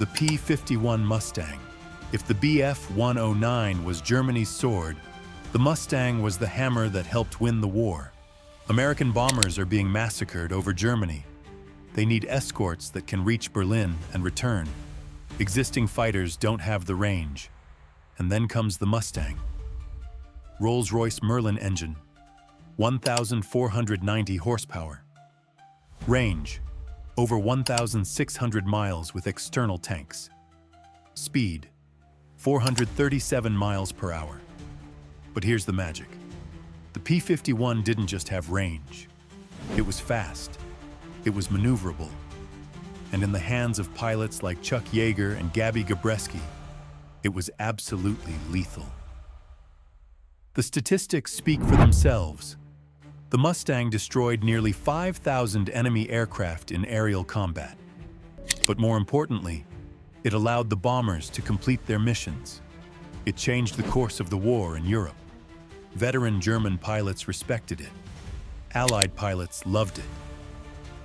the P-51 Mustang. If the Bf-109 was Germany's sword, the Mustang was the hammer that helped win the war. American bombers are being massacred over Germany. They need escorts that can reach Berlin and return. Existing fighters don't have the range. And then comes the Mustang. Rolls-Royce Merlin engine, 1,490 horsepower. Range, over 1,600 miles with external tanks. Speed, 437 miles per hour. But here's the magic. The P-51 didn't just have range. It was fast. It was maneuverable. And in the hands of pilots like Chuck Yeager and Gabby Gabreski, it was absolutely lethal. The statistics speak for themselves. The Mustang destroyed nearly 5,000 enemy aircraft in aerial combat. But more importantly, it allowed the bombers to complete their missions. It changed the course of the war in Europe. Veteran German pilots respected it. Allied pilots loved it.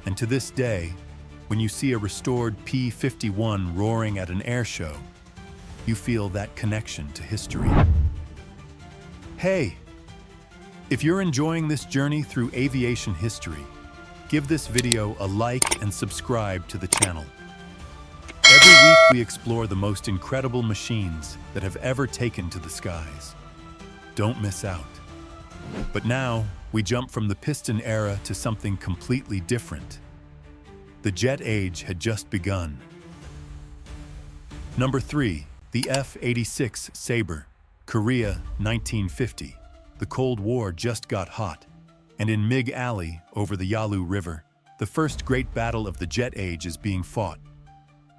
And to this day, when you see a restored P-51 roaring at an air show, you feel that connection to history. Hey! If you're enjoying this journey through aviation history, give this video a like and subscribe to the channel. Every week we explore the most incredible machines that have ever taken to the skies. Don't miss out. But now, we jump from the piston era to something completely different. The jet age had just begun. Number 3. The F-86 Sabre, Korea, 1950. The Cold War just got hot, and in Mig Alley, over the Yalu River, the first great battle of the jet age is being fought.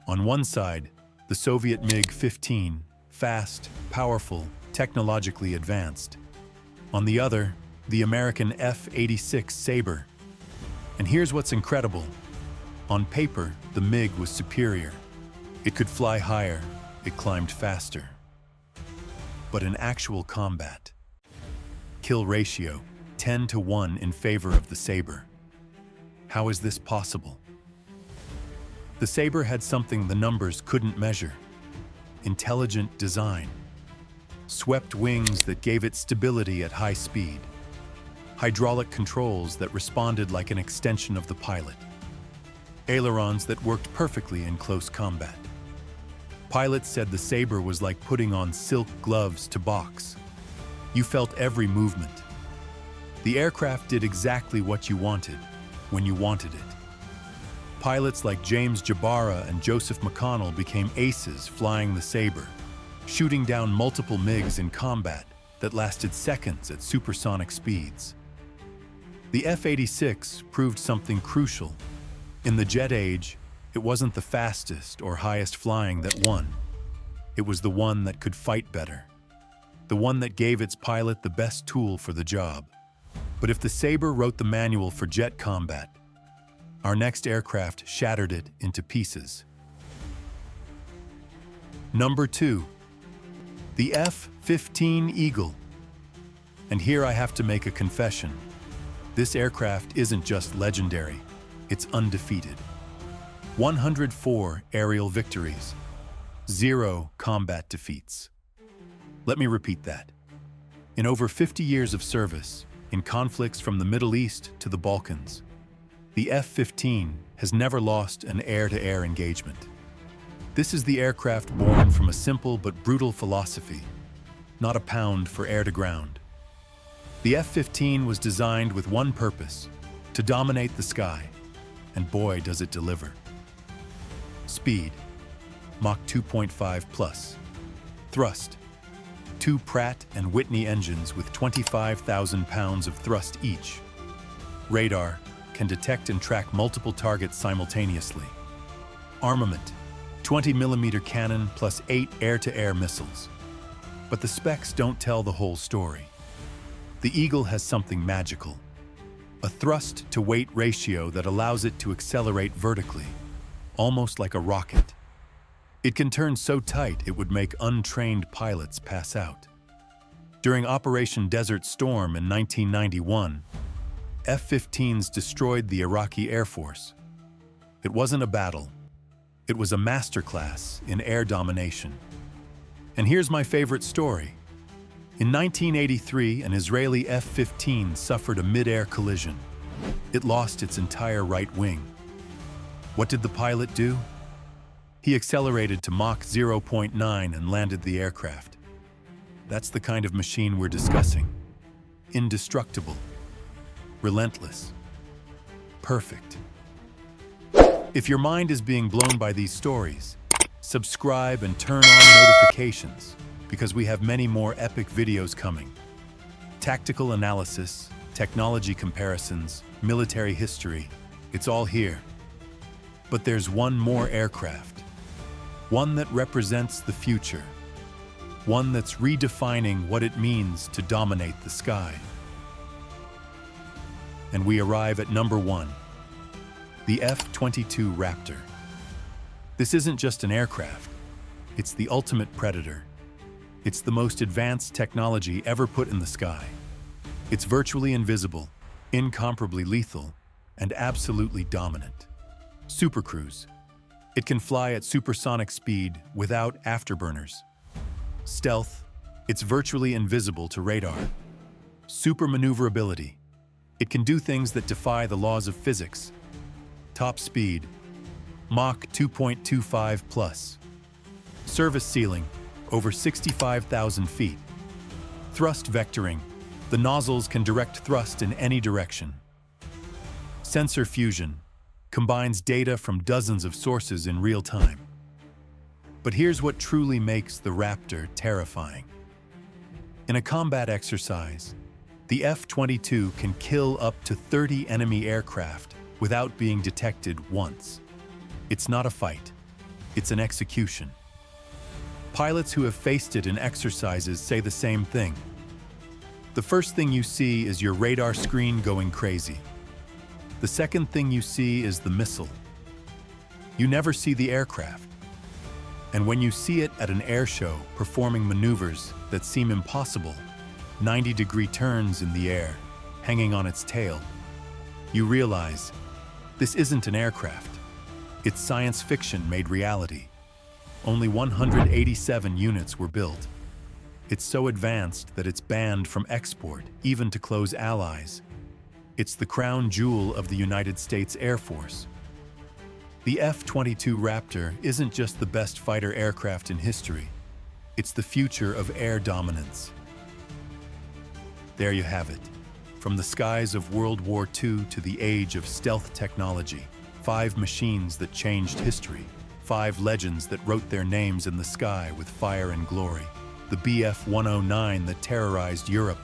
On one side, the Soviet MiG-15, fast, powerful, technologically advanced. On the other, the American F-86 Sabre. And here's what's incredible. On paper, the MiG was superior. It could fly higher, it climbed faster. But in actual combat, kill ratio, 10-to-1 in favor of the Sabre. How is this possible? The Sabre had something the numbers couldn't measure. Intelligent design. Swept wings that gave it stability at high speed. Hydraulic controls that responded like an extension of the pilot. Ailerons that worked perfectly in close combat. Pilots said the Sabre was like putting on silk gloves to box. You felt every movement. The aircraft did exactly what you wanted, when you wanted it. Pilots like James Jabara and Joseph McConnell became aces flying the Sabre, shooting down multiple MiGs in combat that lasted seconds at supersonic speeds. The F-86 proved something crucial. In the jet age, it wasn't the fastest or highest flying that won. It was the one that could fight better. The one that gave its pilot the best tool for the job. But if the Sabre wrote the manual for jet combat, our next aircraft shattered it into pieces. Number 2. The F-15 Eagle. And here I have to make a confession. This aircraft isn't just legendary, it's undefeated. 104 aerial victories, 0 combat defeats. Let me repeat that. In over 50 years of service, in conflicts from the Middle East to the Balkans, the F-15 has never lost an air-to-air engagement. This is the aircraft born from a simple but brutal philosophy, not a pound for air-to-ground. The F-15 was designed with one purpose, to dominate the sky, and boy does it deliver. Speed, Mach 2.5 plus. Thrust, 2 Pratt & Whitney engines with 25,000 pounds of thrust each. Radar can detect and track multiple targets simultaneously. Armament, 20mm cannon plus 8 air-to-air missiles. But the specs don't tell the whole story. The Eagle has something magical. A thrust-to-weight ratio that allows it to accelerate vertically, almost like a rocket. It can turn so tight it would make untrained pilots pass out. During Operation Desert Storm in 1991, F-15s destroyed the Iraqi Air Force. It wasn't a battle. It was a masterclass in air domination. And here's my favorite story. In 1983, an Israeli F-15 suffered a mid-air collision. It lost its entire right wing. What did the pilot do? He accelerated to Mach 0.9 and landed the aircraft. That's the kind of machine we're discussing. Indestructible. Relentless. Perfect. If your mind is being blown by these stories, subscribe and turn on notifications because we have many more epic videos coming. Tactical analysis, technology comparisons, military history, it's all here. But there's one more aircraft. One that represents the future. One that's redefining what it means to dominate the sky. And we arrive at number 1, the F-22 Raptor. This isn't just an aircraft. It's the ultimate predator. It's the most advanced technology ever put in the sky. It's virtually invisible, incomparably lethal, and absolutely dominant. Supercruise. It can fly at supersonic speed without afterburners. Stealth. It's virtually invisible to radar. Super maneuverability. It can do things that defy the laws of physics. Top speed. Mach 2.25 plus. Service ceiling. Over 65,000 feet. Thrust vectoring. The nozzles can direct thrust in any direction. Sensor fusion. Combines data from dozens of sources in real time. But here's what truly makes the Raptor terrifying. In a combat exercise, the F-22 can kill up to 30 enemy aircraft without being detected once. It's not a fight. It's an execution. Pilots who have faced it in exercises say the same thing. The first thing you see is your radar screen going crazy. The second thing you see is the missile. You never see the aircraft. And when you see it at an air show performing maneuvers that seem impossible, 90-degree turns in the air, hanging on its tail, you realize this isn't an aircraft. It's science fiction made reality. Only 187 units were built. It's so advanced that it's banned from export, even to close allies. It's the crown jewel of the United States Air Force. The F-22 Raptor isn't just the best fighter aircraft in history. It's the future of air dominance. There you have it. From the skies of World War II to the age of stealth technology, 5 machines that changed history. 5 legends that wrote their names in the sky with fire and glory. The Bf-109 that terrorized Europe.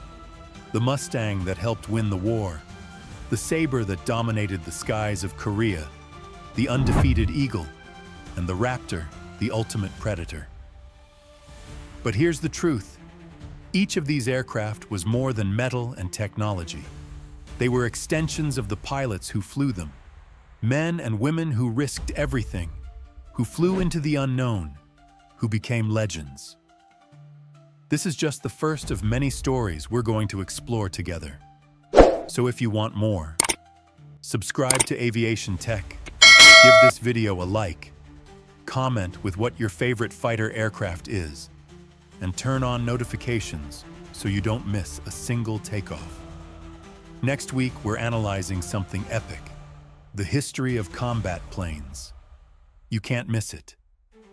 The Mustang that helped win the war. The Sabre that dominated the skies of Korea. The undefeated Eagle. And the Raptor, the ultimate predator. But here's the truth. Each of these aircraft was more than metal and technology. They were extensions of the pilots who flew them. Men and women who risked everything. Who flew into the unknown, who became legends. This is just the first of many stories we're going to explore together. So if you want more, subscribe to Aviation Tech, give this video a like, comment with what your favorite fighter aircraft is, and turn on notifications so you don't miss a single takeoff. Next week, we're analyzing something epic, the history of combat planes. You can't miss it.